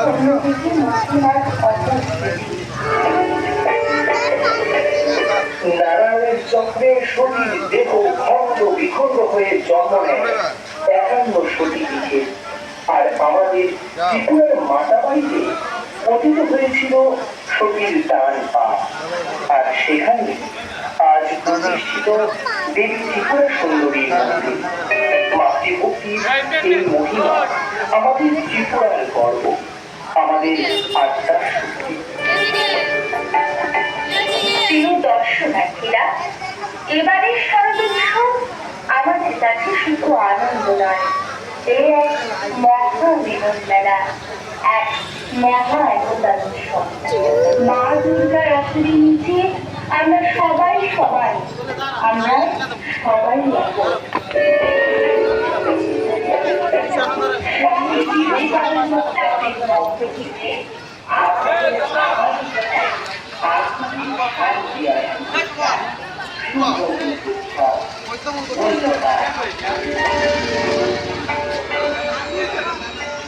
অন্যদিকে মহিলার অপস্থিতি। নারায়ণের চক্রে শরীর দেহ খণ্ড বিখণ্ড হয়ে জন্ম নেয় 51 সতীপীঠে। আর আমাদের ত্রিপুরার মাতাবাড়িতে পতিত হয়েছিল সতীর ডান পা। আর সেখানে আজ প্রতিষ্ঠিত দেবী ত্রিপুরা সুন্দরীর মন্দির। মাতৃভক্তির এই মহিমা আমাদের ত্রিপুরার গর্ব, আমাদের আত্মার শক্তি। প্রিয় দর্শনার্থীরা, এবারের শারদোৎসব আমাদের কাছে শুধু আনন্দ নয়, এ এক মহা মিলন মেলা, এক মহা একতার উৎসব। মা দুর্গার আসরে নিচে আমরা সবাই সবাই, আমরা সবাই এক।